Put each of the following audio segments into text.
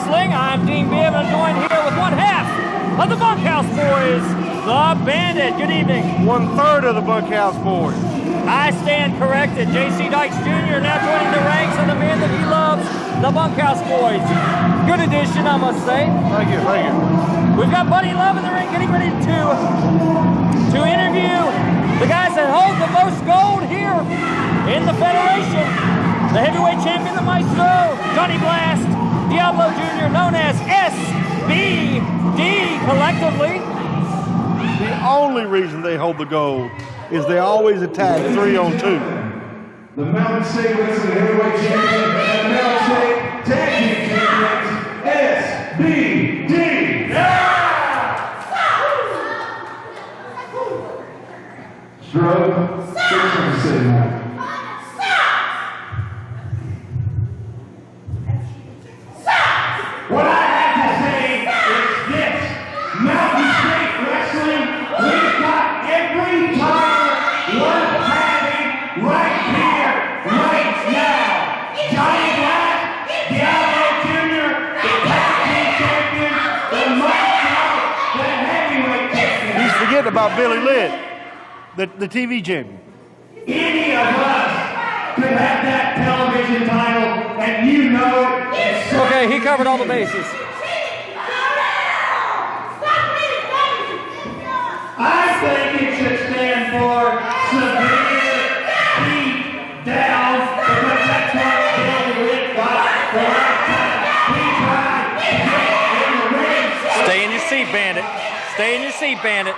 Wrestling. I'm Dean Bibb, and I'm joined here with one half of the Bunkhouse Boys, the Bandit. Good evening. 1/3 of the Bunkhouse Boys. I stand corrected. J.C. Dykes Jr. now joining the ranks of the man that he loves, the Bunkhouse Boys. Good addition, I must say. Thank you, thank you. We've got Buddy Love in the ring, getting ready to interview the guys that hold the most gold here in the Federation. The heavyweight champion, the Maestro, Johnny Blast, Diablo Jr., known as SBD collectively. The only reason they hold the gold is they always attack 3-on-2. The Mountain State Wrestling Heavyweight Champion and Mountain State Tag Team Champions, SBD. Stroke, 6 What I have to say is this: Mountain State Wrestling, we've got every title worth having right here, right now. Johnny Black, Diablo Jr., the tag team champions, the Maestro, the heavyweight champions. He's forgetting about Billy Litt, the TV champion. Any of us could have that television title, and you know it. Okay, he covered all the bases. I think it should stand for severe beat down, because that's what Billy Litt got the last time he tried to get in the ring. Stay in your seat, Bandit. Stay in your seat, Bandit.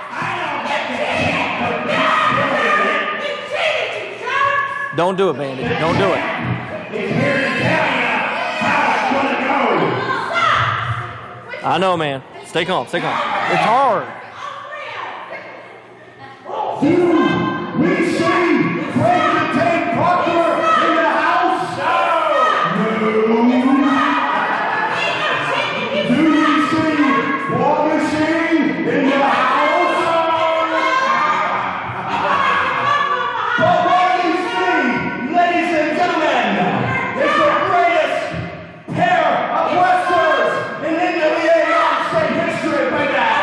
Don't do it, Bandit. Don't do it. It's here to tell you how it's gonna go. I know, man. Stay calm. Stay calm. It's hard. Do we see Crazy Tate Parker in the house? No. Do we see War Machine in the house? But what do you see, ladies and gentlemen? It's the greatest pair of wrestlers in NWA state history right now.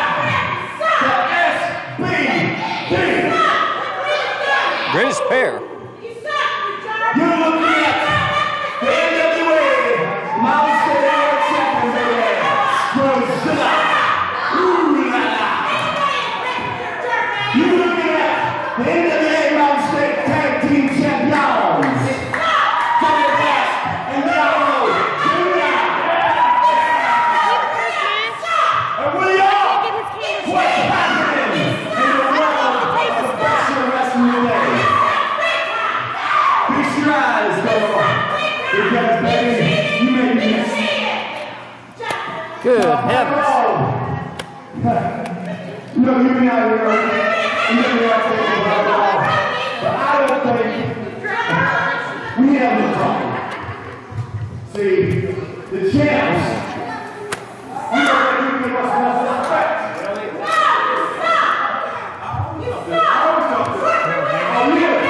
The SBD. Greatest pair. You're looking at the NWA Mountain State World Champions over there. Strozilla. Ooh la la. You're looking at the NWA Mountain State Tag Team Champions. Johnny Blast and Diablo Jr. And we are what's happening in the world of professional wrestling today. Fix your eyes, though, because, baby, you may be missing. Good heavens. You know, you've been out here, you've been out there, but I don't think we have no problem. See, the champs, we are going to give us enough respect. Oh, really?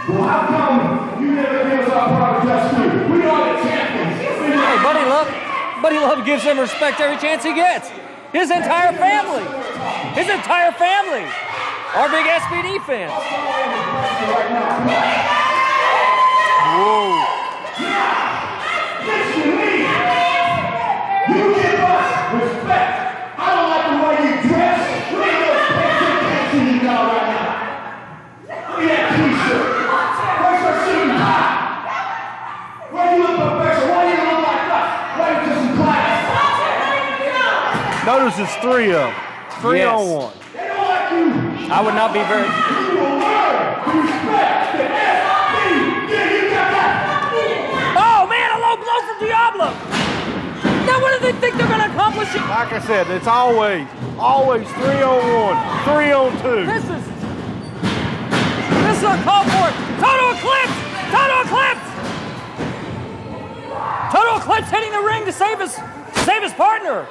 Well, how come you never give us our proper just due? We are the champions. Hey, Buddy Love gives him respect every chance he gets. His entire family. His entire family are big SBD fans. Whoa. Listen to me. You give us respect. I don't like the way you dress. Look at those pants you got right now. Look at that t-shirt. Where's your suit and tie? Why do you look professional? Why do you look like us? Why are you just in class? Notice it's 3 of them. 3-on-1. They don't like you. I would not be very... You will learn to respect the SBD. Yeah, you got that. Oh, man, a low blow from Diablo. Now, what do they think they're going to accomplish? Like I said, it's always 3-on-1, 3-on-2. This is a call for it. Total Eclipse! Total Eclipse! Total Eclipse hitting the ring to save his partner.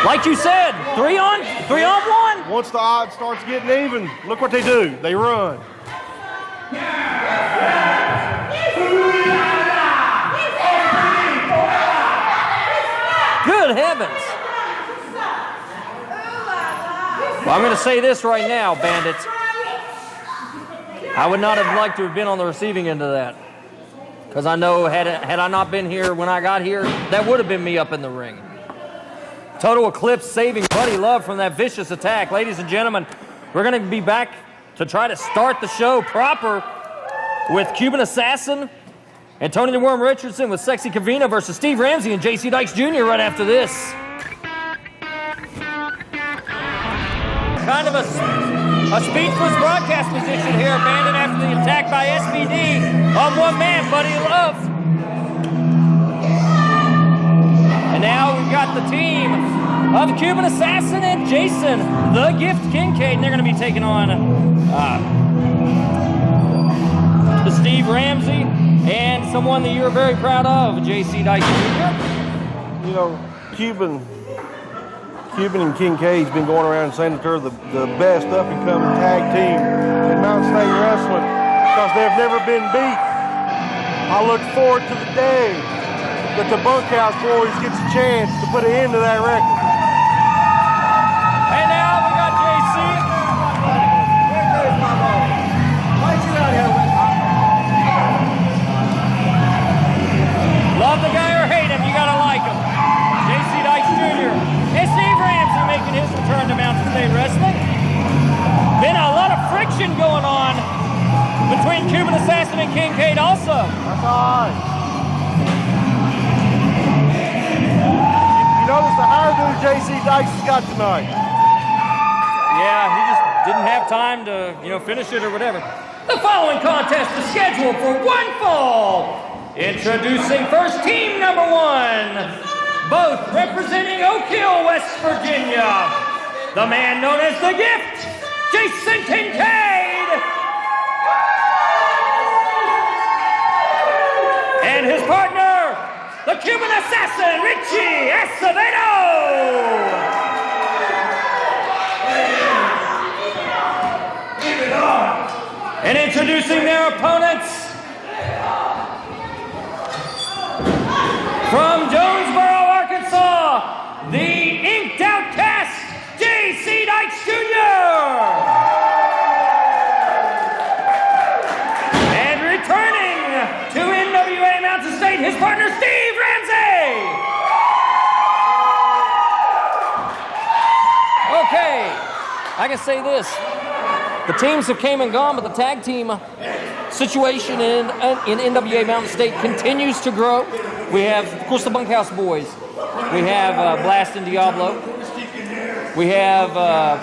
Like you said, 3-on-1. Once the odds starts getting even, look what they do. They run. Good heavens. Well, I'm going to say this right now, Bandits. I would not have liked to have been on the receiving end of that. Because I know had I not been here when I got here, that would have been me up in the ring. Total Eclipse saving Buddy Love from that vicious attack. Ladies and gentlemen, we're going to be back to try to start the show proper with Cuban Assassin and Tony the Worm Richardson with Sexy Cavina versus Steve Ramsey and JC Dykes Jr. right after this. Kind of a speechless broadcast position here, Bandit, after the attack by SBD on one man, Buddy Love. And now we've got the team of the Cuban Assassin and Jason, the Gift Kincaid, and they're going to be taking on Steve Ramsey and someone that you're very proud of, JC Dykes Jr. You know, Cuban and Kincaid's been going around saying that they're the best up-and-coming tag team in Mountain State Wrestling because they've never been beat. I look forward to the day that the Bunkhouse Boys gets a chance to put an end to that record. And now we got JC. Love the guy or hate him, you gotta like him. JC Dykes Jr. and Steve Ramsey making his return to Mountain State Wrestling. Been a lot of friction going on between Cuban Assassin and Kincaid also. That's all right. You notice the higher than JC Dykes has got tonight. Yeah, he just didn't have time to, finish it or whatever. The following contest is scheduled for one fall. Introducing first team number one, both representing Oak Hill, West Virginia. The man known as the Gift, Jason Kincaid. And his partner, the Cuban Assassin, Richie Acevedo. And introducing their opponents, from Jonesboro, Arkansas, the Inked Outcast, JC Dykes Jr. And returning to NWA Mountain State, his partner, Steve Ramsey. Okay, I can say this. The teams have came and gone, but the tag team situation in NWA Mountain State continues to grow. We have, of course, the Bunkhouse Boys. We have Blast and Diablo. We have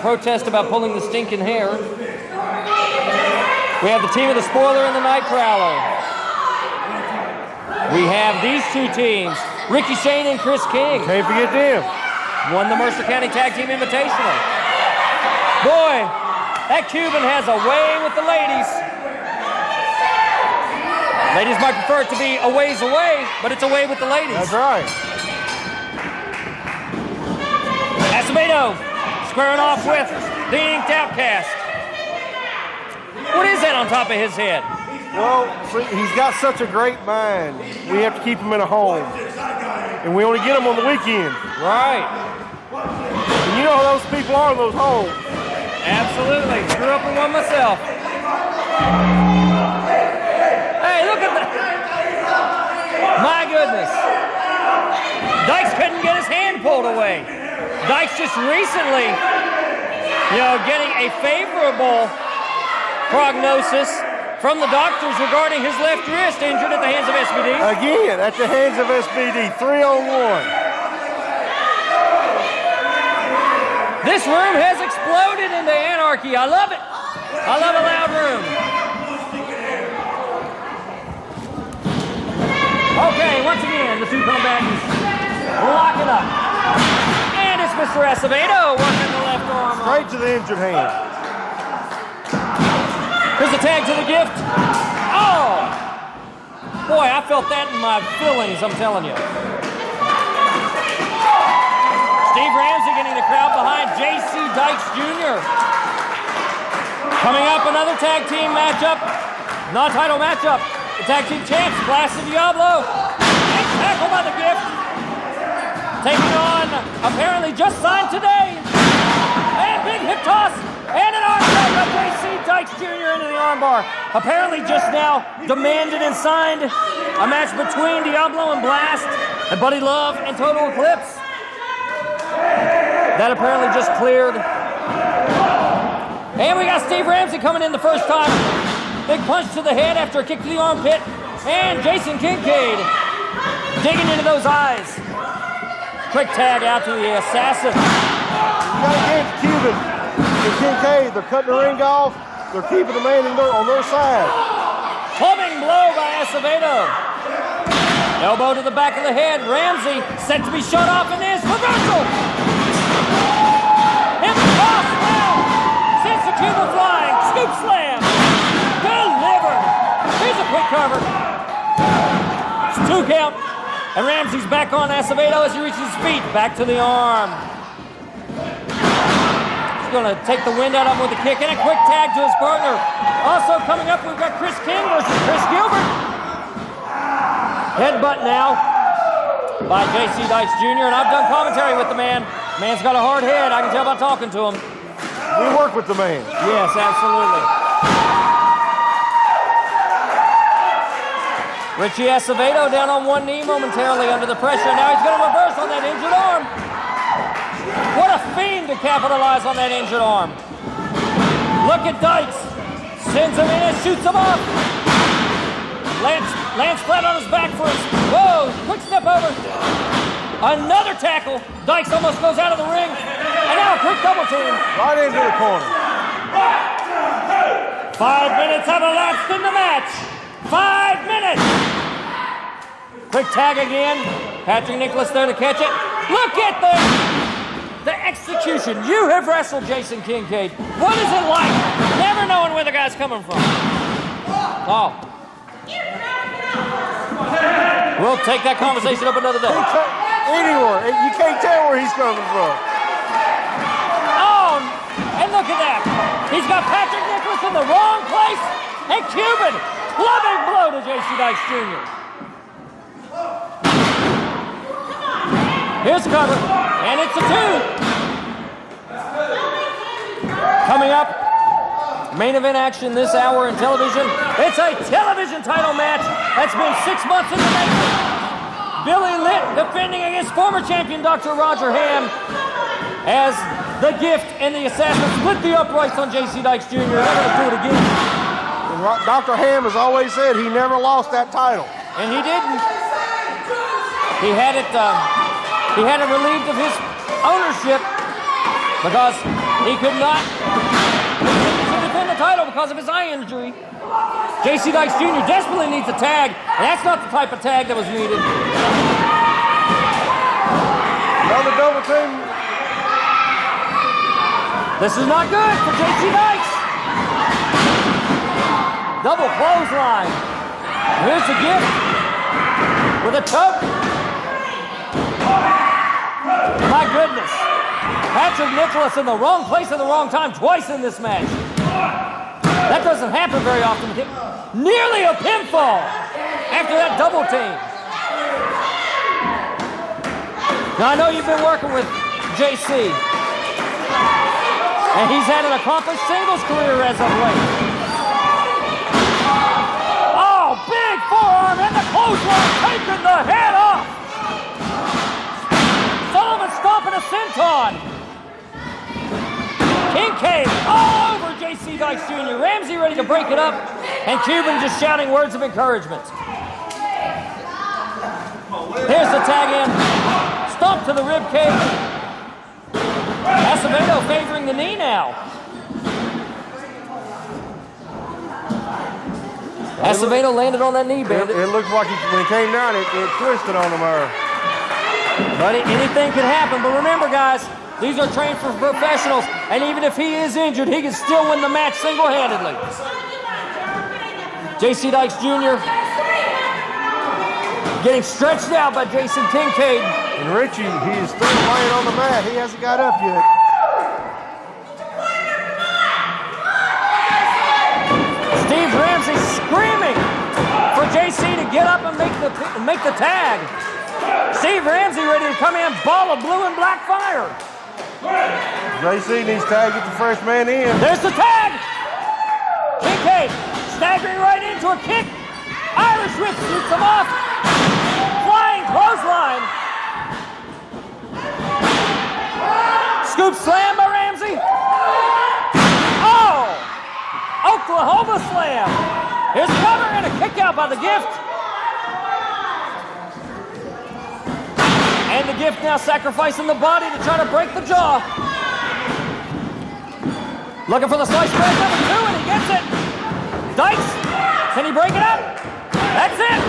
protest about pulling the stinking hair. We have the team of the Spoiler and the Night Prowler. We have these two teams, Ricky Shane and Chris King. Can't forget them. Won the Mercer County Tag Team Invitational. Boy, that Cuban has a way with the ladies. Ladies might prefer it to be a ways away, but it's a way with the ladies. That's right. Acevedo squaring off with the Inked Outcast. What is that on top of his head? Well, he's got such a great mind. We have to keep him in a home. And we only get him on the weekend. Right. And you know how those people are in those homes. Absolutely. Grew up in one myself. Hey, look at that. My goodness. Dykes couldn't get his hand pulled away. Dykes just recently, getting a favorable prognosis from the doctors regarding his left wrist injured at the hands of SBD. Again, at the hands of SBD, 3-on-1. This room has exploded into anarchy. I love it. I love a loud room. Okay, once again, the two combatants lock it up. And it's Mr. Acevedo working the left arm. Straight to the injured hand. Here's the tag to the Gift. Oh! Boy, I felt that in my feelings, I'm telling you. Steve Ramsey getting the crowd behind JC Dykes Jr. Coming up, another tag team matchup Non-title matchup. The tag team champs, Blast and Diablo. And tackled by the Gift. Taking on, apparently just signed today. And big hip toss. And an arm drag by JC Dykes Jr. into the armbar. Apparently just now demanded and signed a match between Diablo and Blast and Buddy Love and Total Eclipse. That apparently just cleared. And we got Steve Ramsey coming in the first time. Big punch to the head after a kick to the armpit. And Jason Kincaid digging into those eyes. Quick tag out to the assassin. You gotta get Cuban and Kincaid. They're cutting the ring off. They're keeping the man on their side. Clubbing blow by Acevedo. Elbow to the back of the head. Ramsey set to be shut off in this reversal. Hip toss now. Sends the Cuban flying. Scoop slam. Delivered. Here's a quick cover. It's 2 count. And Ramsey's back on Acevedo as he reaches his feet. Back to the arm. He's going to take the wind out of him with a kick and a quick tag to his partner. Also coming up, we've got Chris King versus Chris Gilbert. Headbutt now by JC Dykes Jr. And I've done commentary with the man. Man's got a hard head. I can tell by talking to him. We work with the man. Yes, absolutely. Richie Acevedo down on one knee momentarily under the pressure. Now he's going to reverse on that injured arm. What a fiend to capitalize on that injured arm. Look at Dykes. Sends him in, shoots him off. Lands flat on his back for his, whoa, quick step over. Another tackle. Dykes almost goes out of the ring. And now a quick double team. Right into the corner. 5 minutes have elapsed in the match. 5 minutes. Quick tag again. Patrick Nicholas there to catch it. Look at the execution. You have wrestled Jason Kincaid. What is it like never knowing where the guy's coming from? Oh. We'll take that conversation up another day. Anywhere. You can't tell where he's coming from. Oh, and look at that. He's got Patrick Nicholas in the wrong place. And Cuban, clubbing blow to JC Dykes Jr. Here's cover, and it's a 2. Coming up, main event action this hour in television. It's a television title match that's been 6 months in the making. Billy Litt defending against former champion Dr. Roger Hamm as the Gift and the Assassin split the uprights on JC Dykes Jr. They're going to do it again. And Dr. Hamm has always said he never lost that title. And he didn't. He had it relieved of his ownership because he could not defend the title because of his eye injury. JC Dykes Jr. desperately needs a tag, and that's not the type of tag that was needed. Another double team. This is not good for JC Dykes. Double clothesline. Here's the Gift with a choke. My goodness. Patrick Nicholas in the wrong place at the wrong time twice in this match. That doesn't happen very often. Nearly a pinfall after that double team. Now I know you've been working with JC, and he's had an accomplished singles career as of late. Oh, big forearm and the clothesline taking the head off. Sullivan stomping a senton. Kincaid all over JC Dykes Jr. Ramsey ready to break it up, and Cuban just shouting words of encouragement. Here's the tag in. Stomp to the rib cage. Acevedo favoring the knee now. Acevedo landed on that knee, Bandit. It looked like when he came down, it twisted on him there. But anything can happen. But remember, guys, these are trained for professionals, and even if he is injured, he can still win the match single-handedly. JC Dykes Jr. getting stretched out by Jason Kincaid. And Richie, he's still laying on the mat. He hasn't got up yet. Steve Ramsey screaming get up and make the tag. Steve Ramsey ready to come in, ball of blue and black fire. JC needs tag, get the first man in. There's the tag. Kincaid staggering right into a kick. Irish whip shoots him off. Flying clothesline. Scoop slam by Ramsey. Oh! Oklahoma slam. Here's cover and a kick out by the Gift. And the Gift now sacrificing the body to try to break the jaw. Looking for the slice break number 2, and he gets it. Dykes, can he break it up? That's it.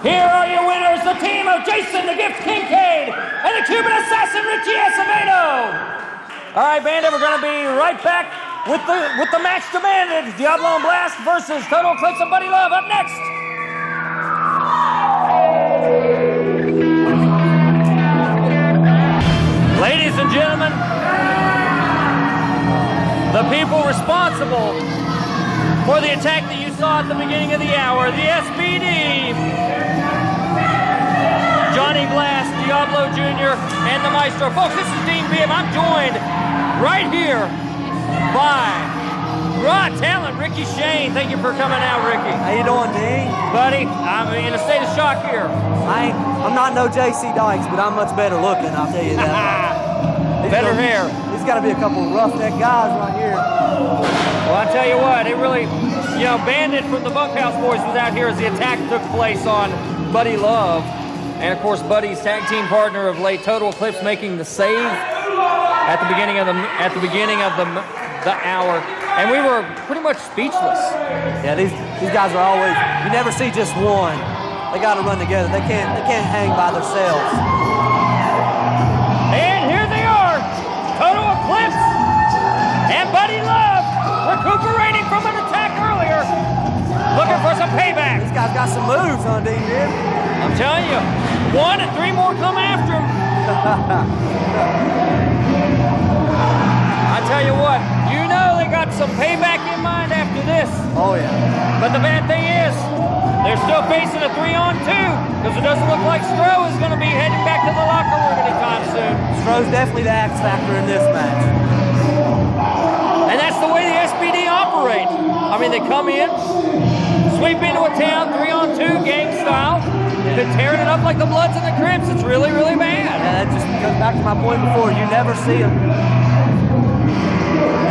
Here are your winners, the team of Jason the Gift Kincaid and the Cuban assassin Richie Acevedo. All right, Bandit, we're going to be right back with the match demanded. Diablo and Blast versus Total Eclipse and Buddy Love up next. Ladies and gentlemen, the people responsible for the attack that you saw at the beginning of the hour, the SBD, Johnny Blast, Diablo Jr., and the Maestro. Folks, this is Dean Bibb. I'm joined right here by raw talent, Ricky Shane. Thank you for coming out, Ricky. How you doing, Dean? Buddy, I'm in a state of shock here. I'm not no JC Dykes, but I'm much better looking, I'll tell you that. Better hair. There's got to be a couple of roughneck guys right here. Well, I tell you what, it really, you know, Bandit from the Bunkhouse Boys was out here as the attack took place on Buddy Love. And of course, Buddy's tag team partner of late, Total Eclipse, making the save at the beginning of the hour. And we were pretty much speechless. Yeah, these guys are always, you never see just one. They got to run together. They can't hang by themselves. And here they are, Total Eclipse and Buddy Love, recuperating from an attack earlier, looking for some payback. This guy's got some moves, huh, Dean? I'm telling you, 1 and 3 more come after him. I tell you what, you know they got some payback in mind after this. Oh, yeah. But the bad thing is, they're still facing a 3-on-2 because it doesn't look like Stro is going to be heading back to the locker room anytime soon. Stro's definitely the X factor in this match. And that's the way the SBD operate. I mean, they come in, sweep into a town, 3-on-2 gang style. They're tearing it up like the Bloods and the Crips. It's really, really bad. Yeah, that just goes back to my point before. You never see them.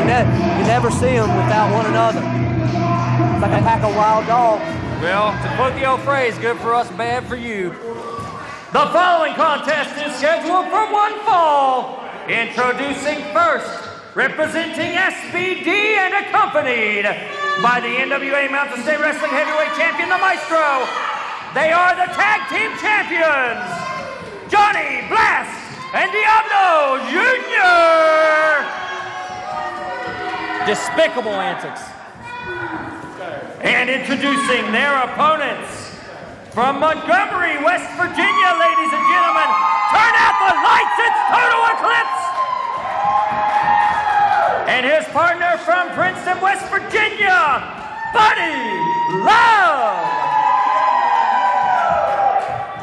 You never see them without one another. It's like a pack of wild dogs. Well, to quote the old phrase, good for us, bad for you. The following contest is scheduled for one fall. Introducing first, representing SBD and accompanied by the NWA Mountain State Wrestling Heavyweight Champion, the Maestro. They are the Tag Team Champions, Johnny Blast and Diablo Jr. Despicable antics. And introducing their opponents from Montgomery, West Virginia, ladies and gentlemen, turn out the lights, it's Total Eclipse! And his partner from Princeton, West Virginia, Buddy Love!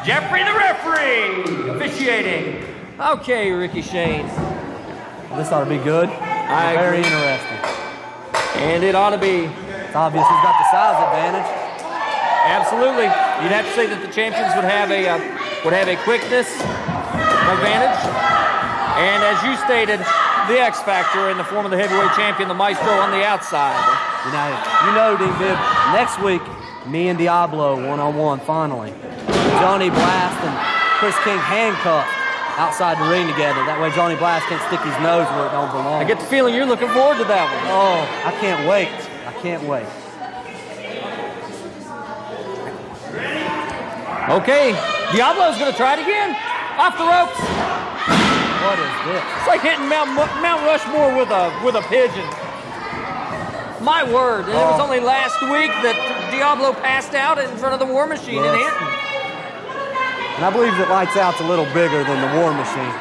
Jeffrey the referee, officiating. Okay, Ricky Shane. This ought to be good. Very interesting. And it ought to be. It's obvious he's got the size advantage. Absolutely. You'd have to say that the champions would have a quickness advantage. And as you stated, the X factor in the form of the heavyweight champion, the Maestro, on the outside. You know, D-Bib, next week, me and Diablo one-on-one finally. Johnny Blast and Chris King handcuffed outside the ring together. That way Johnny Blast can't stick his nose where it don't belong. I get the feeling you're looking forward to that one. Oh, I can't wait. I can't wait. Okay, Diablo's going to try it again. Off the ropes. What is this? It's like hitting Mount Rushmore with a pigeon. My word, and it was only last week that Diablo passed out in front of the War Machine in Hinton. And I believe that Lights Out's a little bigger than the War Machine.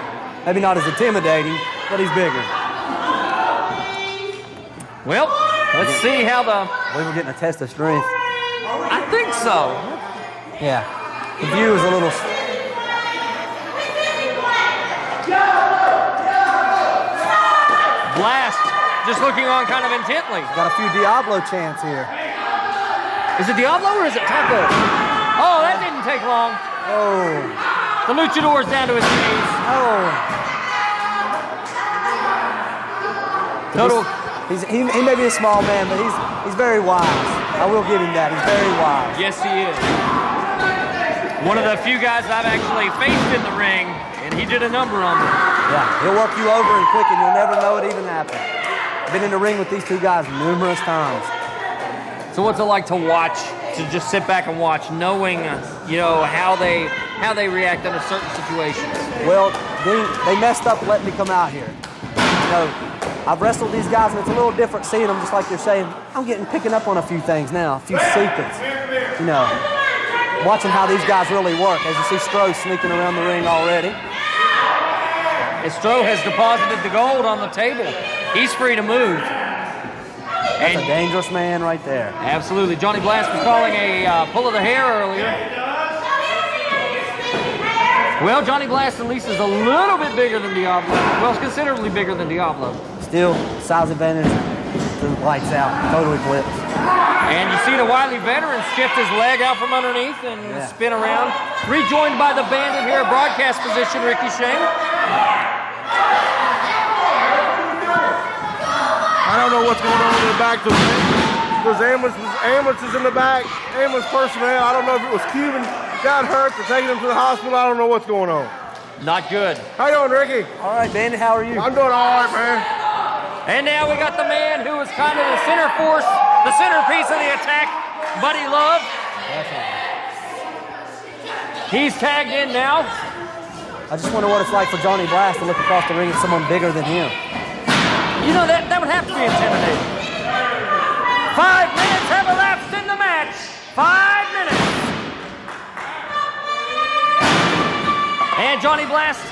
Maybe not as intimidating, but he's bigger. Well, let's see how the... I believe we're getting a test of strength. I think so. Yeah. The view is a little... Blast, just looking on kind of intently. Got a few Diablo chants here. Is it Diablo or is it Taco? Oh, that didn't take long. Oh. The luchador's down to his knees. Oh. Total. He may be a small man, but he's very wise. I will give him that. He's very wise. Yes, he is. One of the few guys I've actually faced in the ring, and he did a number on me. Yeah, he'll work you over and quick, and you'll never know it even happened. I've been in the ring with these two guys numerous times. So what's it like to watch, to just sit back and watch, knowing, how they react under certain situations? Well, they messed up letting me come out here. I've wrestled these guys, and it's a little different seeing them, just like you're saying. I'm picking up on a few things now, a few secrets. Watching how these guys really work, as you see Stro sneaking around the ring already. And Stro has deposited the gold on the table. He's free to move. That's a dangerous man right there. Absolutely. Johnny Blast was calling a pull of the hair earlier. Well, Johnny Blast at least is a little bit bigger than Diablo. Well, it's considerably bigger than Diablo. Still, size advantage, the lights out, totally flips. And you see the wily veteran shift his leg out from underneath and spin around. Rejoined by the Bandit here at broadcast position, Ricky Shane. I don't know what's going on in the back. There's ambulances in the back, ambulance personnel. I don't know if it was Cuban got hurt. They're taking him to the hospital. I don't know what's going on. Not good. How you doing, Ricky? All right, Bandit, how are you? I'm doing all right, man. And now we got the man who was kind of the center force, the centerpiece of the attack, Buddy Love. He's tagged in now. I just wonder what it's like for Johnny Blast to look across the ring at someone bigger than him. That would have to be intimidating. 5 minutes have elapsed in the match. 5 minutes. And Johnny Blast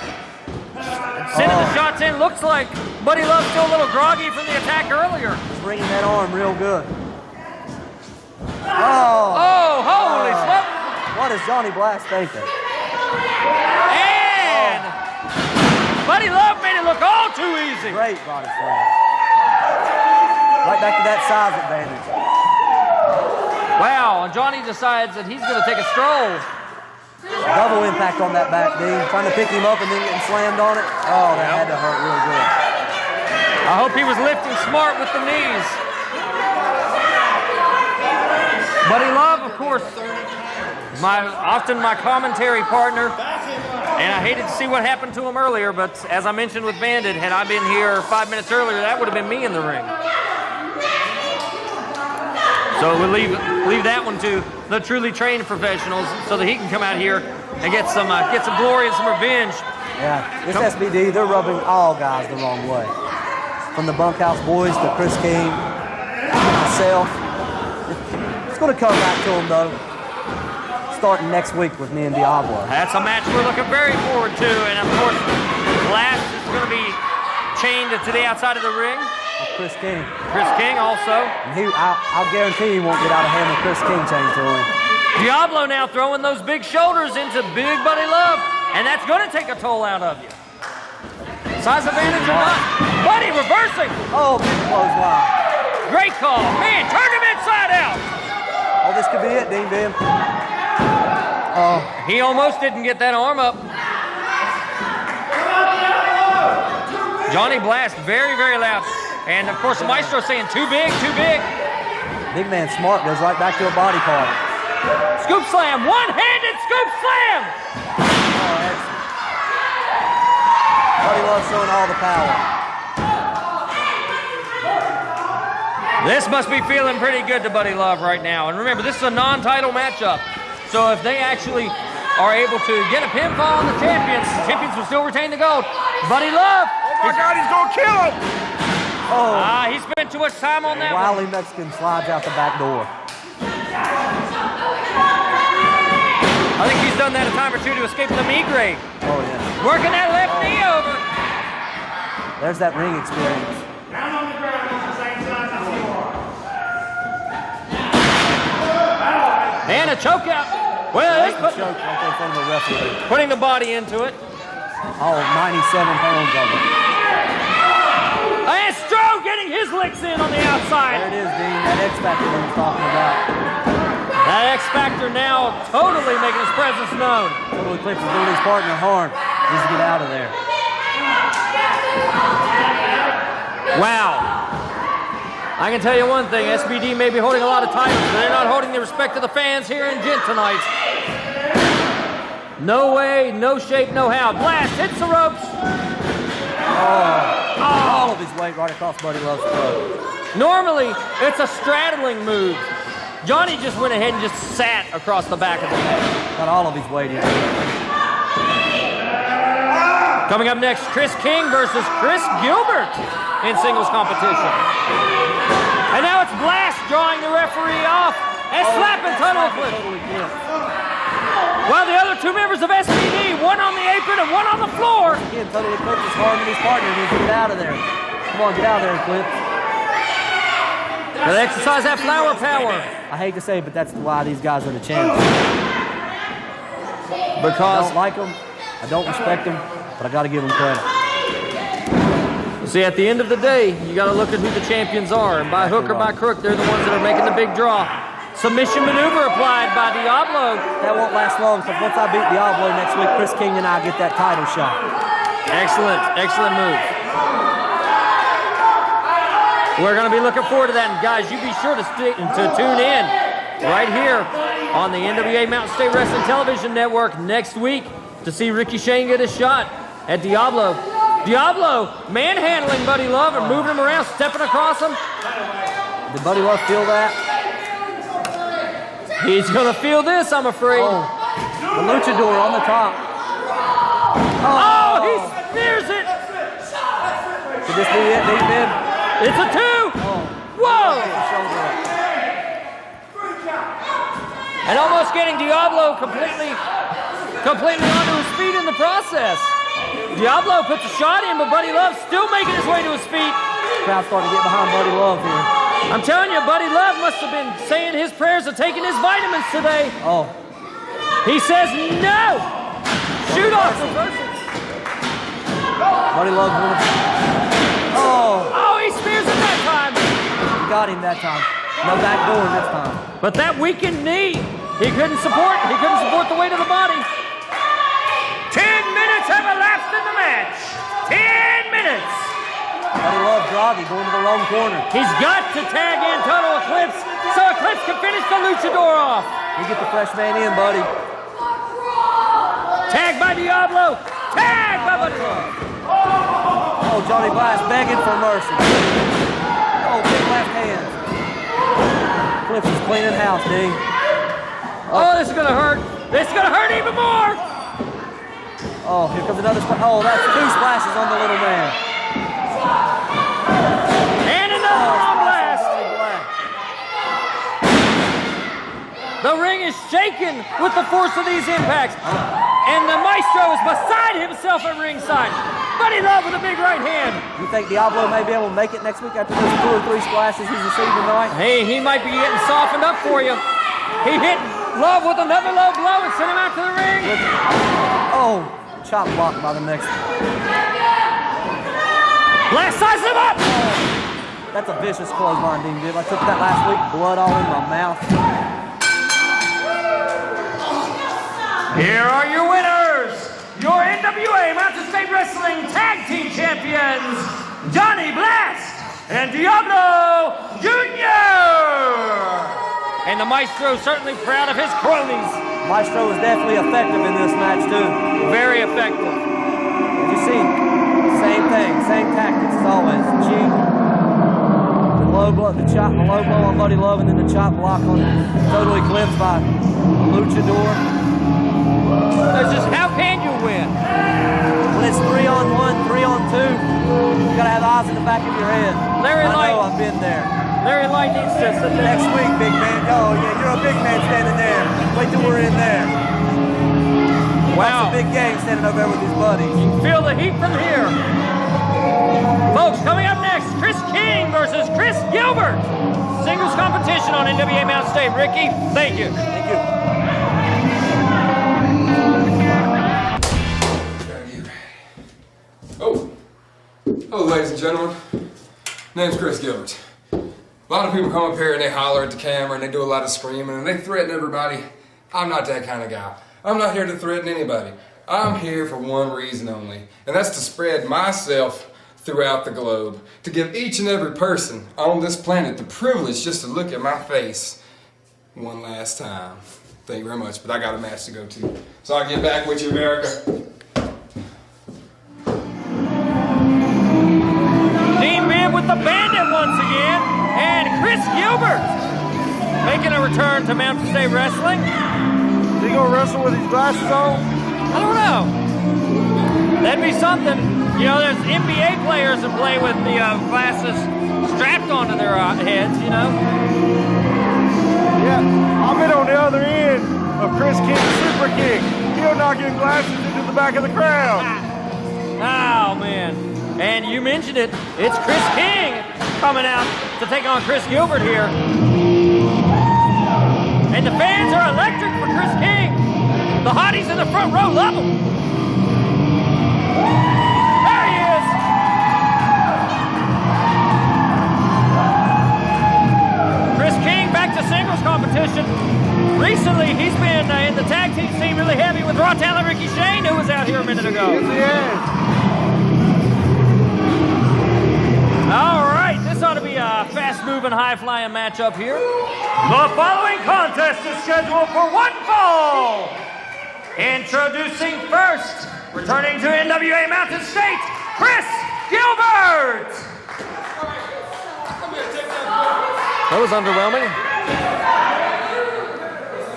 sending the shots in. Looks like Buddy Love's still a little groggy from the attack earlier. Bringing that arm real good. Oh, holy smoke. What is Johnny Blast thinking? And Buddy Love made it look all too easy. Great body slam. Right back to that size advantage. Wow, and Johnny decides that he's going to take a stroll. Double impact on that back knee. Trying to pick him up and then getting slammed on it. Oh, that had to hurt real good. I hope he was lifting smart with the knees. Buddy Love, of course, often my commentary partner, and I hated to see what happened to him earlier, but as I mentioned with Bandit, had I been here 5 minutes earlier, that would have been me in the ring. So we'll leave that one to the truly trained professionals so that he can come out here and get some glory and some revenge. Yeah, this SBD, they're rubbing all guys the wrong way. From the Bunkhouse Boys to Chris King, myself. It's going to come back to them, though, starting next week with me and Diablo. That's a match we're looking very forward to, and of course, Blast is going to be chained to the outside of the ring. Chris King. Chris King also. And I'll guarantee he won't get out of hand with Chris King chained to him. Diablo now throwing those big shoulders into big Buddy Love, and that's going to take a toll out of you. Size advantage or not. Buddy reversing. Oh, big clothesline. Great call. Man, turned him inside out. Oh, this could be it, Dean Ben. He almost didn't get that arm up. Johnny Blast, very, very loud. And of course, Maestro saying too big, too big. Big man smart, goes right back to a body part. Scoop slam, one-handed scoop slam. Oh, excellent. Buddy Love showing all the power. This must be feeling pretty good to Buddy Love right now. And remember, this is a non-title matchup. So if they actually are able to get a pinfall on the champions will still retain the gold. Buddy Love. Oh my God, he's gonna kill him. Oh. He spent too much time on that Wily one. Mexican slides out the back door. I think he's done that a time or two to escape the knee grave. Oh, yeah. Working that left knee over. There's that ring experience. Down on the ground, it's the same size as you are. a choke out. Well, it's choke right there in front of the referee. putting the body into it. All 97 pounds of it. Maestro getting his licks in on the outside. There it is, Dean. That X Factor we were talking about. That X Factor now totally making his presence known. Total Eclipse is doing his partner harm. Needs to get out of there. Wow. I can tell you one thing, SBD may be holding a lot of titles, but they're not holding the respect of the fans here in Gent tonight. No way, no shape, no how. Blast hits the ropes. All of his weight right across Buddy Love's throat. Normally, it's a straddling move. Johnny just went ahead and just sat across the back of the neck. Got all of his weight in. Coming up next, Kris King versus Chris Gilbert in singles competition. And now it's Blast drawing the referee off and slapping Tunnel Eclipse. While the other two members of SPD, one on the apron and one on the floor. Again, Total Eclipse is harming his partner. He needs to get out of there. Come on, get out of there, Eclipse. They exercise that flower power. I hate to say it, but that's why these guys are the champions. Because I don't like them, I don't respect them, but I got to give them credit. see, at the end of the day, you got to look at who the champions are, and by hook or by crook, they're the ones that are making the big draw. Submission maneuver applied by Diablo. That won't last long, because once I beat Diablo next week, Chris King and I get that title shot. Excellent, excellent move. We're going to be looking forward to that, and guys, you be sure to tune in right here on the NWA Mountain State Wrestling Television Network next week to see Ricky Shane get a shot at Diablo. Diablo manhandling Buddy Love and moving him around, stepping across him. Did Buddy Love feel that? He's going to feel this, I'm afraid. The luchador on the top. Oh, he spears it. Could this be it, Big Ben? It's a two. Whoa. And almost getting Diablo completely onto his feet in the process. Diablo puts a shot in, but Buddy Love still making his way to his feet. Crowd's starting to get behind Buddy Love here. I'm telling you, Buddy Love must have been saying his prayers and taking his vitamins today. Oh. He says no. Shoot off reversal. Buddy Love wins. Oh, he spears it that time. He got him that time. No back door this time. But that weakened knee, he couldn't support the weight of the body. 10 minutes have elapsed in the match. 10 minutes. Buddy Love groggy, going to the wrong corner. He's got to tag in Total Eclipse so Eclipse can finish the luchador off. You get the fresh man in, buddy. Tag by Diablo. Tag by Buddy Love. Oh, Johnny Blast begging for mercy. Oh, big left hand. Eclipse is cleaning house, D. Oh, this is going to hurt. This is going to hurt even more. Oh, here comes another splash. Oh, that's two splashes on the little man. And another arm blast. The ring is shaken with the force of these impacts. And the Maestro is beside himself at ringside. Buddy Love with a big right hand. You think Diablo may be able to make it next week after those 2 or 3 splashes he's received tonight? Hey, he might be getting softened up for you. He hit Love with another low blow and sent him out to the ring. Oh, chop block by the next one. Blast sizes him up. That's a vicious clothesline, Dean Gibb. I took that last week, blood all in my mouth. Here are your winners, your NWA Mountain State Wrestling Tag Team Champions, Johnny Blast and Diablo Jr. And the Maestro certainly proud of his cronies. Maestro was definitely effective in this match, too. Very effective. As you see, same thing, same tactics as always. Cheat, the low blow, the low blow on Buddy Love, and then the chop block on Total Eclipse by Luchador. It's just, how can you win? When it's 3-on-1, 3-on-2, you gotta have eyes in the back of your head. Larry Light. I know, I've been there. Larry Light needs to sit there. Next week, big man. Oh, yeah, you're a big man standing there. Wait till we're in there. Wow. That's a big game standing over there with his buddies. Feel the heat from here. Folks, coming up next, Kris King versus Chris Gilbert. Singles competition. competition on NWA Mountain State. Ricky, thank you. Thank you. Hello, ladies and gentlemen. Name's Kris Gilbert. A lot of people come up here and they holler at the camera and they do a lot of screaming and they threaten everybody. I'm not that kind of guy. I'm not here to threaten anybody. I'm here for one reason only, and that's to spread myself throughout the globe, to give each and every person on this planet the privilege just to look at my face one last time. Thank you very much, but I got a match to go to. So I'll get back with you, America. Team Bib with the Bandit once again, and Kris Gilbert making a return to Mountain State Wrestling. Is he gonna wrestle with his glasses on? I don't know. That'd be something. You know, there's NBA players that play with the glasses strapped onto their heads, you know? Yeah, I've been on the other end of Kris King, Super King. He'll knock his glasses into the back of the crowd. Oh, man. And you mentioned it. It's Kris King coming out to take on Kris Gilbert here. And the fans are electric for Kris King. The hotties in the front row love him. There he is. Kris King back to singles competition. Recently, he's been in the tag team scene really heavy with Raw Talent Ricky Shane, who was out here a minute ago. Yes, he is. All right, this ought to be a fast-moving, high-flying matchup here. The following contest is scheduled for one fall. Introducing first, returning to NWA Mountain State, Kris Gilbert. That was underwhelming.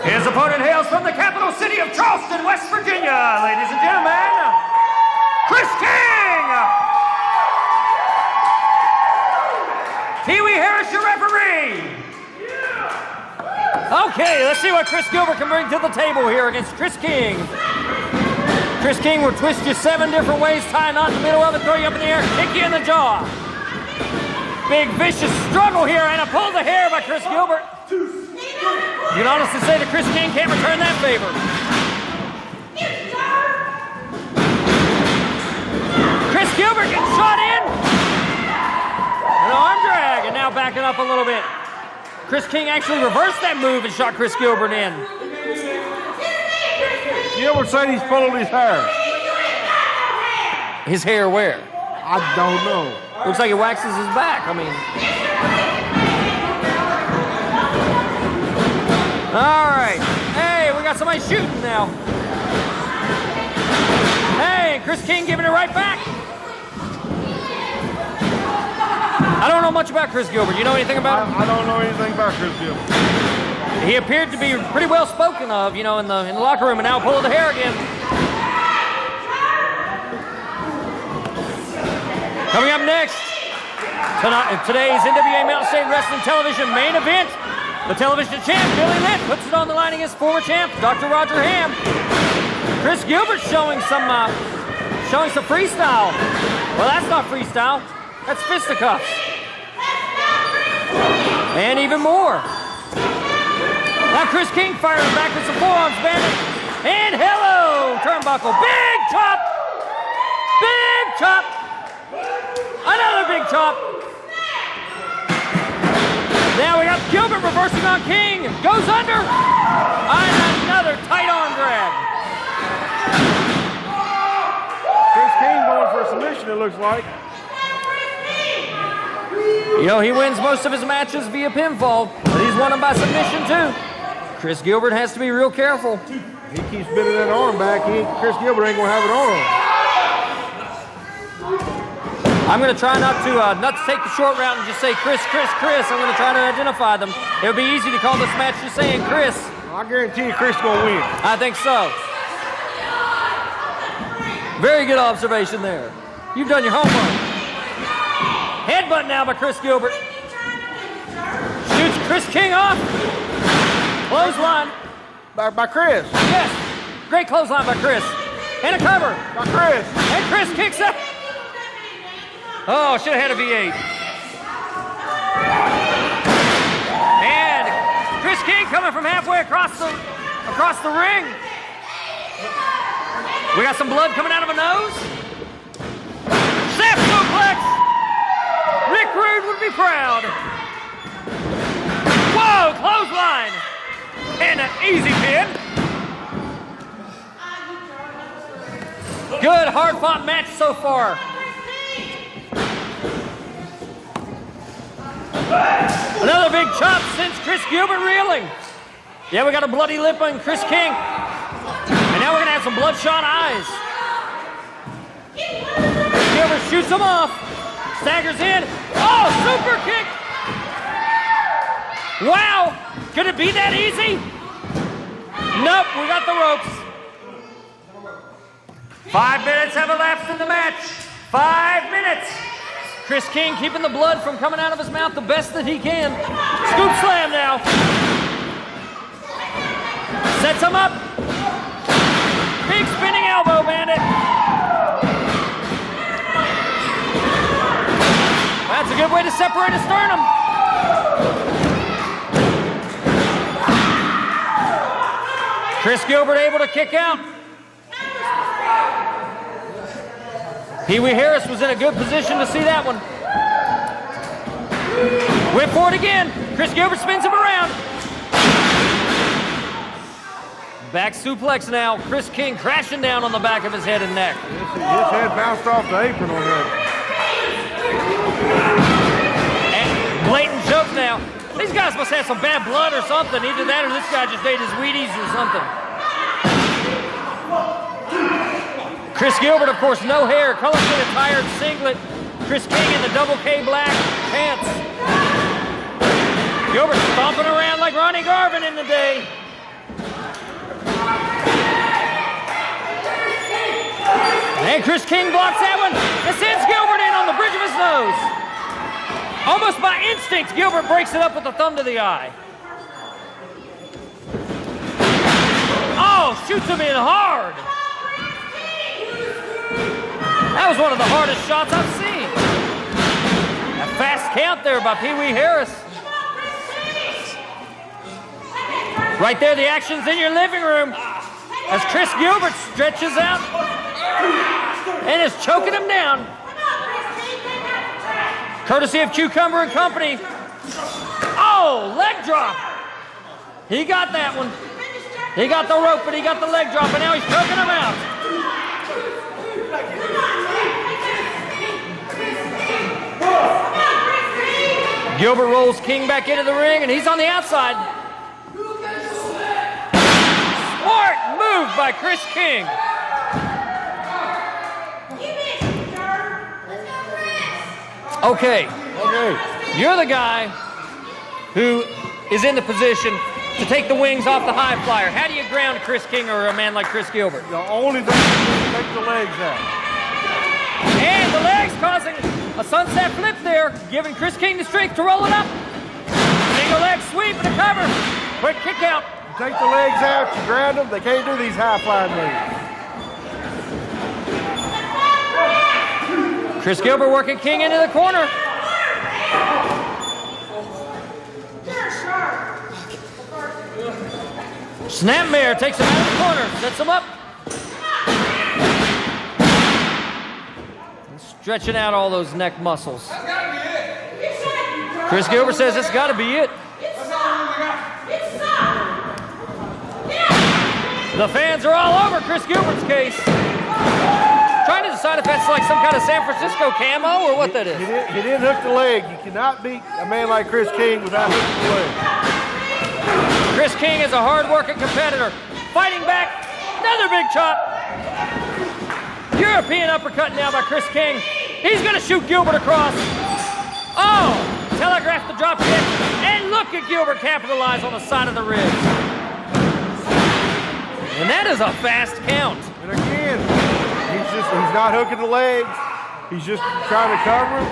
His opponent hails from the capital city of Charleston, West Virginia. Ladies and gentlemen, Kris King. Pee-wee Harris, your referee. Okay, let's see what Kris Gilbert can bring to the table here against Kris King. Kris King will twist you 7 different ways, tie a knot in the middle of it, throw you up in the air, kick you in the jaw. Big vicious struggle here and a pull of the hair by Kris Gilbert. You can honestly say that Kris King can't return that favor. Kris Gilbert gets shot in. An arm drag, and now backing up a little bit. Kris King actually reversed that move and shot Kris Gilbert in. Gilbert said he's pulling his hair. His hair where? I don't know. Looks like he waxes his back. I mean. All right. Hey, we got somebody shooting now. Hey, Kris King giving it right back. I don't know much about Kris Gilbert. You know anything about him? I don't know anything about Kris Gilbert. He appeared to be pretty well spoken of, you know, in the locker room, and now pull the hair again. Coming up next, today's NWA Mountain State Wrestling Television main event. The television champ, Billy Lynch, puts it on the line against former champ, Dr. Roger Hamm. Kris Gilbert showing some freestyle. Well, that's not freestyle. That's fisticuffs. And even more. Now Kris King firing back with some forearms, bandit. And hello, turnbuckle. Big chop. Big chop. Another big chop. Now we got Gilbert reversing on King. Goes under. And another tight arm drag. Kris King going for a submission, it looks like. You know, he wins most of his matches via pinfall, but he's won them by submission too. Kris Gilbert has to be real careful. He keeps bending that arm back. Kris Gilbert ain't gonna have it on him. I'm gonna try not to take the short route and just say Kris, Kris, Kris. I'm gonna try to identify them. It'll be easy to call this match just saying Kris. I guarantee you Kris gonna win. I think so. Very good observation there. You've done your homework. Headbutt now by Kris Gilbert. Shoots Kris King off. Clothesline. By Kris. Yes. Great clothesline by Kris. And a cover. By Kris. And Kris kicks up. Oh, should have had a V8. And Chris King coming from halfway across the ring. We got some blood coming out of a nose. Snap suplex. Rick Rude would be proud. Whoa, clothesline. And an easy pin. Good, hard-fought match so far. Another big chop sends Chris Gilbert reeling. Yeah, we got a bloody lip on Chris King. And now we're gonna have some bloodshot eyes. Gilbert shoots him off. Staggers in. Oh, super kick. Wow, could it be that easy? Nope, we got the ropes. 5 minutes have elapsed in the match. 5 minutes. Chris King keeping the blood from coming out of his mouth the best that he can. Scoop slam now. Sets him up. Big spinning elbow, Bandit. That's a good way to separate a sternum. Chris Gilbert able to kick out. Pee Wee Harris was in a good position to see that one. Went for it again. Chris Gilbert spins him around. Back suplex now. Chris King crashing down on the back of his head and neck. His head bounced off the apron on that. And blatant joke now. These guys must have some bad blood or something. Either that or this guy just ate his Wheaties or something. Chris Gilbert, of course, no hair, colorfully attired singlet. Chris King in the double K black pants. Gilbert stomping around like Ronnie Garvin in the day. And Chris King blocks that one. It sends Gilbert in on the bridge of his nose. Almost by instinct, Gilbert breaks it up with the thumb to the eye. Oh, shoots him in hard. That was one of the hardest shots I've seen. A fast count there by Pee Wee Harris. Right there, the action's in your living room as Chris Gilbert stretches out and is choking him down. Courtesy of Cucumber and Company. Oh, leg drop. He got that one. He got the rope, but he got the leg drop, and now he's choking him out. Gilbert rolls King back into the ring, and he's on the outside. Smart move by Chris King. Okay. You're the guy who is in the position to take the wings off the high flyer. How do you ground Chris King or a man like Chris Gilbert? The only thing is take the legs out. And the legs causing a sunset flip there, giving Chris King the strength to roll it up. Single leg sweep and a cover. Quick kick out. You take the legs out, you ground them, they can't do these high flying moves. Chris Gilbert working King into the corner. Snapmare takes him out of the corner, sets him up. Stretching out all those neck muscles. Chris Gilbert says it's got to be it. The fans are all over Chris Gilbert's case. Trying to decide if that's like some kind of San Francisco camo or what that is. He didn't hook the leg. You cannot beat a man like Chris King without hooking the leg. Chris King is a hard-working competitor. Fighting back. Another big chop. European uppercut now by Chris King. He's going to shoot Gilbert across. Oh, telegraphed the drop kick. And look at Gilbert capitalize on the side of the ribs. And that is a fast count. And again, he's not hooking the legs. He's just trying to cover him.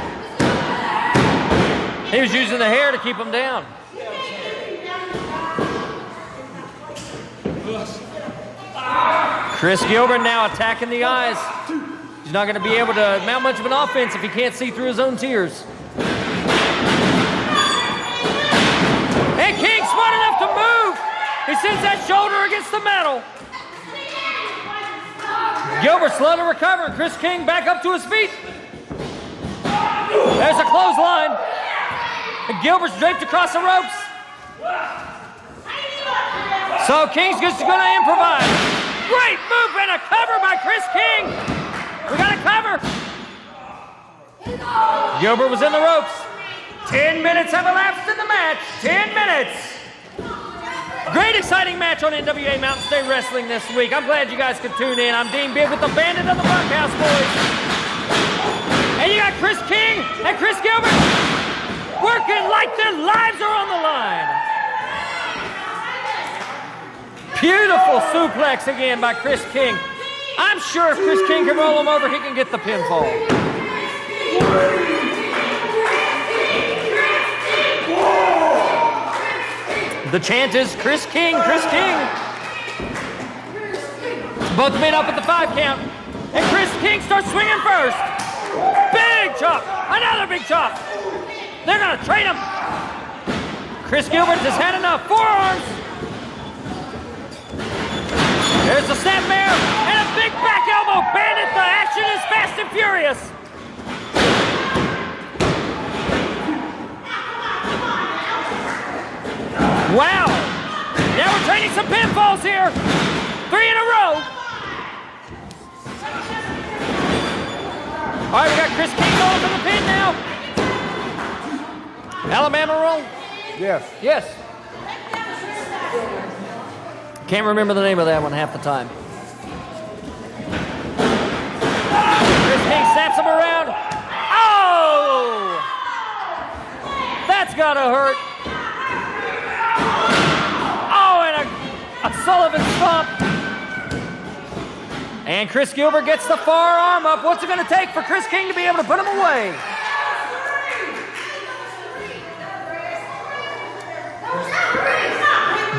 He was using the hair to keep him down. Chris Gilbert now attacking the eyes. He's not going to be able to mount much of an offense if he can't see through his own tears. And King smart enough to He sends that shoulder against the metal. Gilbert slow to recover. Kris King back up to his feet. There's a clothesline. And Gilbert's draped across the ropes. So King's just going to improvise. Great move and a cover by Kris King. We got a cover. Gilbert was in the ropes. 10 minutes have elapsed in the match. 10 minutes. Great exciting match on NWA Mountain State Wrestling this week. I'm glad you guys could tune in. I'm Dean Bibb with the Bandit of the Bunkhouse Boys. And you got Kris King and Kris Gilbert working like their lives are on the line. Beautiful suplex again by Kris King. I'm sure if Kris King can roll him over, he can get the pinfall. The chant is Kris King, Kris King. Both men up at the 5 count. And Kris King starts swinging first. Big chop, another big chop. They're gonna trade him. Kris Gilbert has had enough. Forearms. There's the snapmare and a big back elbow. Bandit, the action is fast and furious. Wow! Now we're trading some pinfalls here. 3 in a row. All right, we got Kris King going for the pin now. Alabama roll? Yes. Yes. Can't remember the name of that one half the time. Kris King snaps him around. Oh! That's gotta hurt. A Sullivan stomp. And Kris Gilbert gets the forearm up. What's it going to take for Kris King to be able to put him away?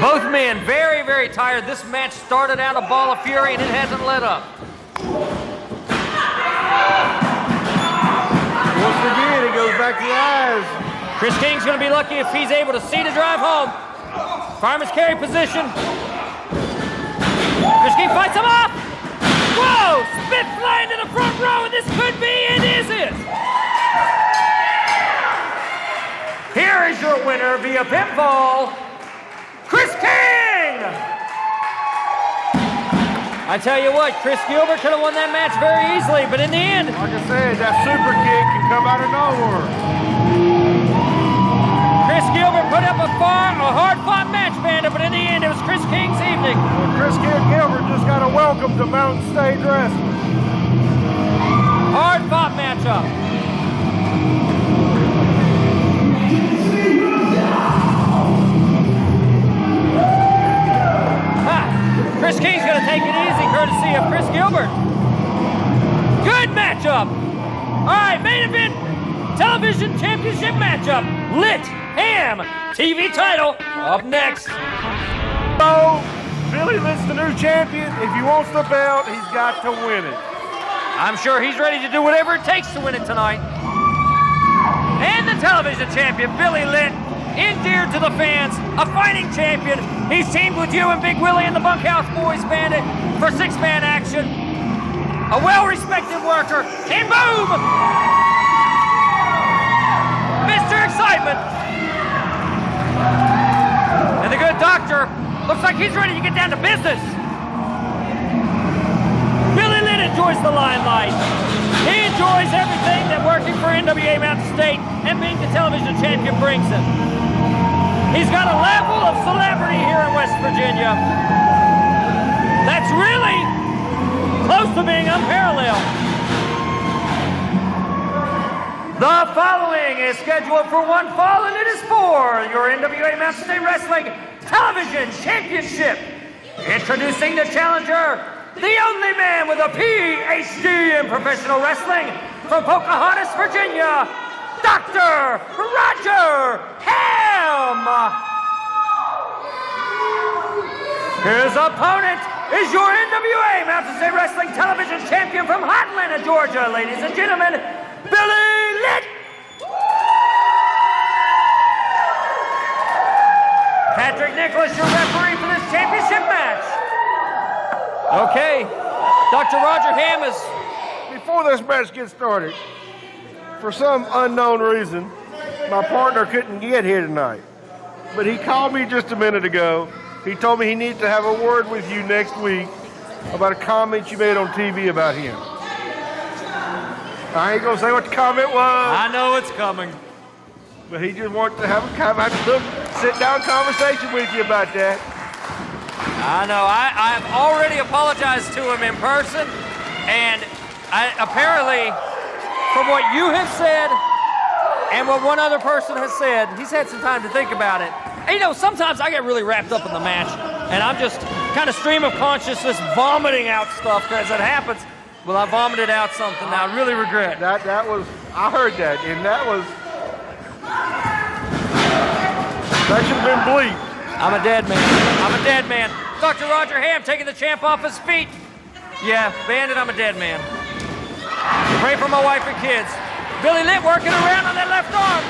Both men very, very tired. This match started out a ball of fury and it hasn't let up. Once again, it goes back to the eyes. Kris King's going to be lucky if he's able to see to drive home. Fireman's carry position. Kris King fights him off. Whoa! Spit flying to the front row, and this could be it, is it? Here is your winner via pinfall, Kris King! I tell you what, Kris Gilbert could have won that match very easily, but in the end... Like I said, that super kick can come out of nowhere. Kris Gilbert put up a hard-fought match, Bandit, but in the end, it was Kris King's evening. Well, Kris Gilbert just got a welcome to Mountain State Wrestling. Hard-fought matchup. Kris King's going to take it easy, courtesy of Kris Gilbert. Good matchup. All right, main event television championship matchup. Lit Hamm TV title up next. So, Billy Litt's the new champion. If he wants the belt, he's got to win it. I'm sure he's ready to do whatever it takes to win it tonight. And the television champion, Billy Litt, endeared to the fans, a fighting champion. He's teamed with you and Big Willie and the Bunkhouse Boys, Bandit, for 6-man action. A well-respected worker, and boom! Mr. Excitement. And the good doctor looks like he's ready to get down to business. Billy Litt enjoys the limelight. He enjoys everything that working for NWA Mountain State and being the television champion brings him. He's got a level of celebrity here in West Virginia that's really close to being unparalleled. The following is scheduled for one fall, and it is for your NWA Mountain State Wrestling Television Championship. Introducing the challenger, the only man with a PhD in professional wrestling from Pocahontas, Virginia, Dr. Roger Hamm. His opponent is your NWA Mountain State Wrestling Television Champion from Atlanta, Georgia, ladies and gentlemen, Billy Litt. Patrick Nicholas, your referee for this Okay, Dr. Roger Hamm is... Before this match gets started, for some unknown reason, my partner couldn't get here tonight. But he called me just a minute ago. He told me he needs to have a word with you next week about a comment you made on TV about him. I ain't gonna say what the comment was. I know it's coming. But he just wants to have a little sit-down conversation with you about that. I know. I've already apologized to him in person, and apparently, from what you have said and what one other person has said, he's had some time to think about it. And, you know, sometimes I get really wrapped up in the match, and I'm just kind of stream of consciousness vomiting out stuff as it happens. Well, I vomited out something that I really regret. That was, I heard that, and that should have been bleeped. I'm a dead man. I'm a dead man. Dr. Roger Hamm taking the champ off his feet. Yeah, Bandit, I'm a dead man. Pray for my wife and kids. Billy Lynch working around on that left arm.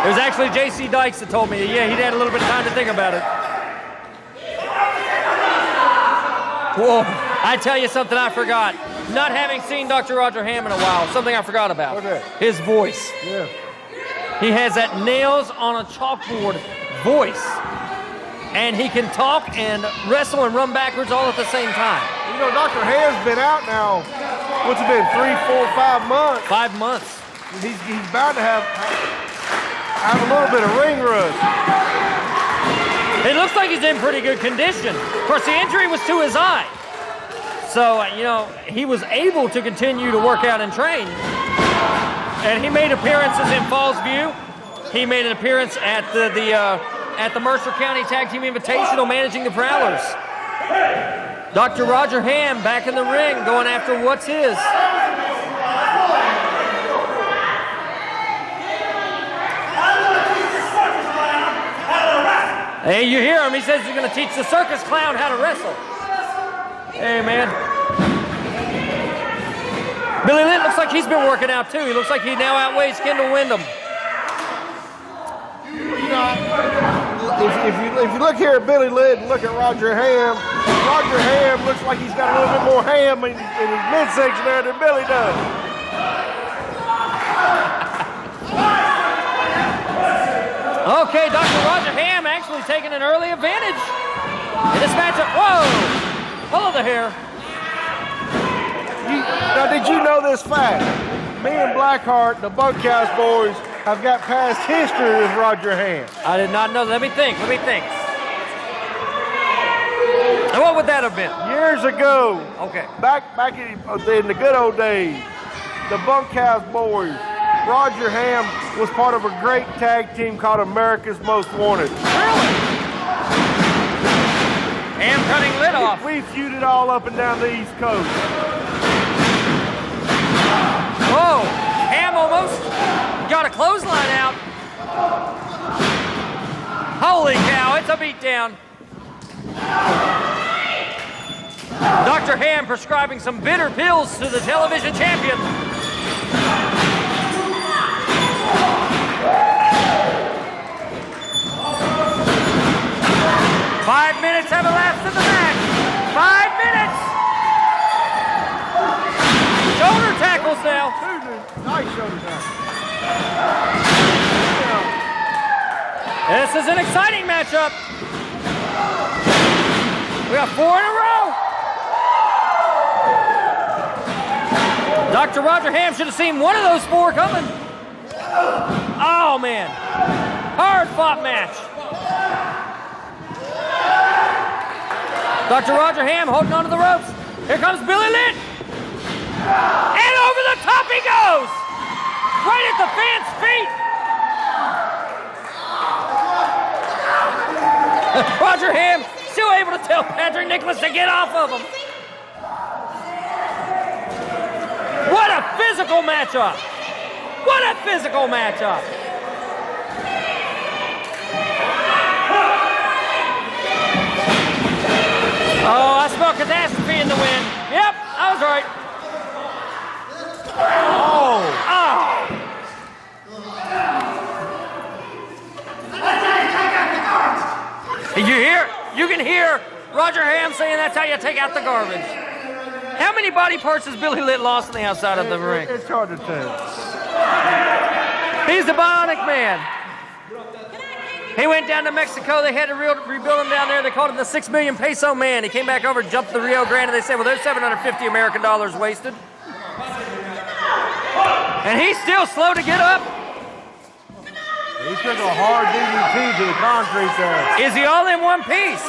It was actually J.C. Dykes that told me, yeah, he'd had a little bit of time to think about it. Whoa, I tell you something I forgot. Not having seen Dr. Roger Hamm in a while, something I forgot about. Okay. His voice. Yeah. He has that nails on a chalkboard voice. And he can talk and wrestle and run backwards all at the same time. You know, Dr. Hamm's been out now, what's it been, 3, 4, 5 months? 5 months. He's bound to have a little bit of ring rust. It looks like he's in pretty good condition. Of course, the injury was to his eye. So, you know, he was able to continue to work out and train. And he made appearances in Falls View. He made an appearance at the Mercer County Tag Team Invitational managing the Prowlers. Dr. Roger Hamm back in the ring going after what's his. Hey, you hear him. He says he's going to teach the circus clown how to wrestle. Hey, man. Billy Lynch looks like he's been working out, too. He looks like he now outweighs Kendall Windham. You know, if you look here at Billy Lynch and look at Roger Hamm looks like he's got a little bit more ham in his midsection there than Billy does. Okay, Dr. Roger Hamm actually taking an early advantage in this matchup. Whoa! Follow the hair. Now, did you know this fact? Me and Blackheart, the Bunkhouse boys, have got past history with Roger Hamm. I did not know. Let me think. And what would that have been? Years ago. Okay. Back in the good old days, the Bunkhouse boys, Roger Hamm was part of a great tag team called America's Most Wanted. Really? Hamm cutting lid off. We feuded all up and down the East Coast. Whoa! Hamm almost got a clothesline out. Holy cow, it's a beatdown. Dr. Hamm prescribing some bitter pills to the television champion. Five minutes have elapsed in the match. 5 minutes. Shoulder tackles now. Nice shoulder tackle. This is an exciting matchup. We got 4 in a row. Dr. Roger Hamm should have seen one of those 4 coming. Oh, man. Hard-fought match. Dr. Roger Hamm holding onto the ropes. Here comes Billy Lynch. And over the top he goes. Right at the fans' feet. Roger Hamm still able to tell Patrick Nicholas to get off of him. What a physical matchup. What a physical matchup. Oh, I smell catastrophe in the wind. Yep, I was right. Oh. Did you hear? You can can hear Roger Hamm saying that's how you take out the garbage. How many body parts has Billy Litt lost on the outside of the ring? It's hard to tell. He's the Bionic Man. He went down to Mexico. They had to rebuild him down there. They called him the 6 million peso man. He came back over, jumped the Rio Grande, and they said, well, there's 750 American dollars wasted. And he's still slow to get up. He took a hard DDT to the concrete there. Is he all in one piece?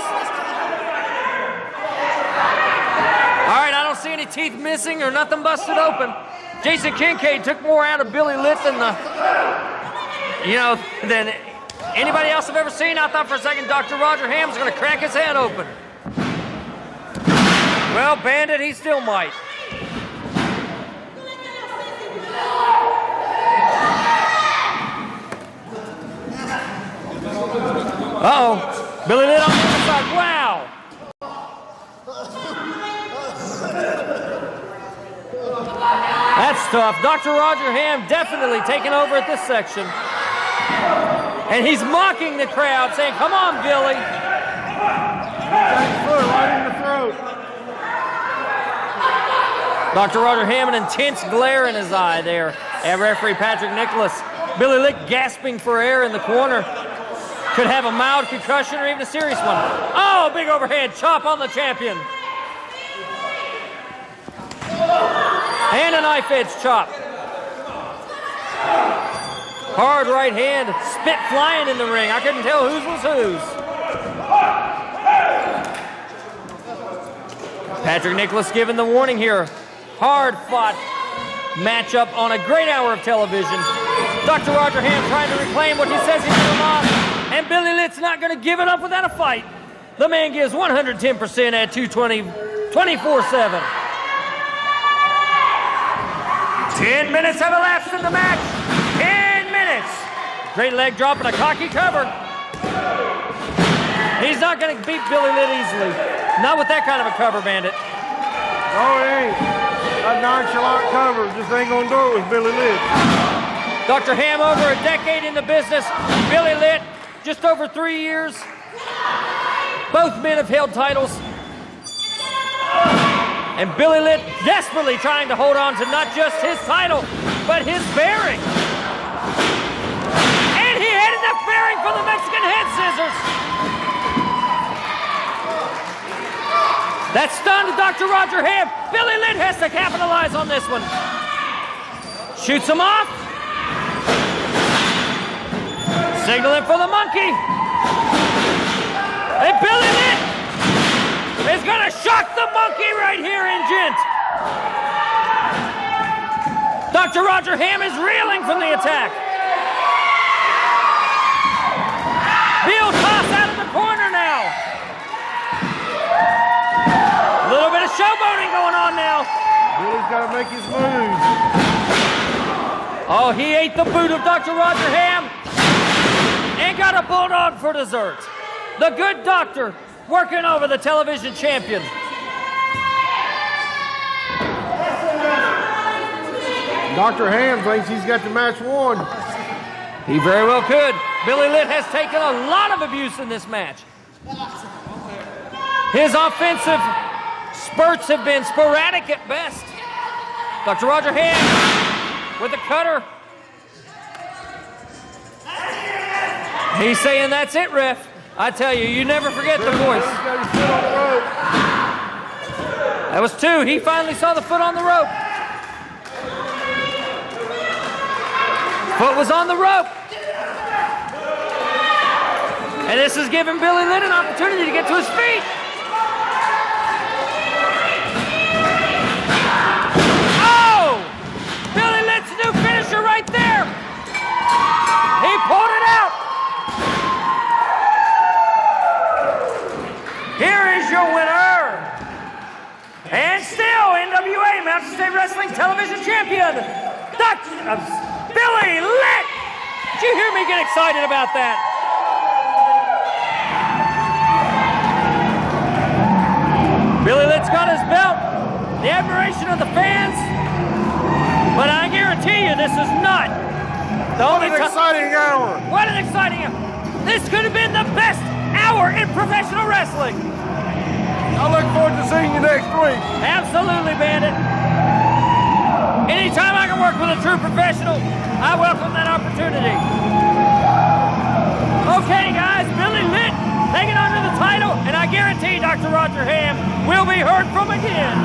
All right, I don't see any teeth missing or nothing busted open. Jason Kincaid took more out of Billy Litt than than anybody else I've ever seen. I thought for a second Dr. Roger Hamm was going to crack his head open. Well, Bandit, he still might. Uh-oh. Billy Litt on the other side. Wow. That's tough. Dr. Roger Hamm definitely taking over at this section. And he's mocking the crowd, saying, come on, Billy. Foot right in the throat. Dr. Roger Hamm, an intense glare in his eye there at referee Patrick Nicholas. Billy Litt gasping for air in the corner. Could have a mild concussion or even a serious one. Oh, big overhand chop on the champion. And a knife edge chop. Hard right hand, spit flying in the ring. I couldn't tell whose was whose. Patrick Nicholas giving the warning here. Hard fought matchup on a great hour of television. Dr. Roger Hamm trying to reclaim what he says he never lost. And Billy Litt's not going to give it up without a fight. The man gives 110% at 220, 24/7. 10 minutes have elapsed in the match. 10 minutes. Great leg drop and a cocky cover. He's not going to beat Billy Litt easily. Not with that kind of a cover, Bandit. No, it ain't. A nonchalant cover just ain't going to do it with Billy Litt. Dr. Hamm over a decade in the business. Billy Litt just over 3 years. Both men have held titles. And Billy Litt desperately trying to hold on to not just his title, but his bearing. And he had enough bearing for the Mexican head scissors. That stunned Dr. Roger Hamm. Billy Litt has to capitalize on this one. Shoots him off. Signaling for the monkey. And Billy Litt is going to shock the monkey right here in Gent. Dr. Roger Hamm is reeling from the attack. Heel toss out of the corner now. A little bit of showboating going on now. Billy's got to make his move. Oh, he ate the boot of Dr. Roger Hamm and got a bulldog for dessert. The good doctor working over the television champion. Dr. Hamm thinks he's got the match won. He very well could. Billy Litt has taken a lot of abuse in this match. His offensive spurts have been sporadic at best. Dr. Roger Hamm with a cutter. He's saying, that's it, ref. I tell you, you never forget the voice. That was 2. He finally saw the foot on the rope. Foot was on the rope. And this is giving Billy Litt an opportunity to get to his feet. Oh! Billy Litt's new finisher right there. He pulled it out. Here is your winner. And still NWA Mountain State Wrestling Television Champion, Billy Litt. Did you hear me get excited about that? Billy Litt's got his belt, the admiration of the fans, but I guarantee you this is not the only exciting hour. What an exciting hour. This could have been the best hour in professional wrestling. I look forward to seeing you next week. Absolutely, Bandit. Anytime I can work with a true professional, I welcome that opportunity. Okay, guys, Billy Lynch taking on to the title, and I guarantee Dr. Roger Hamm will be heard from again.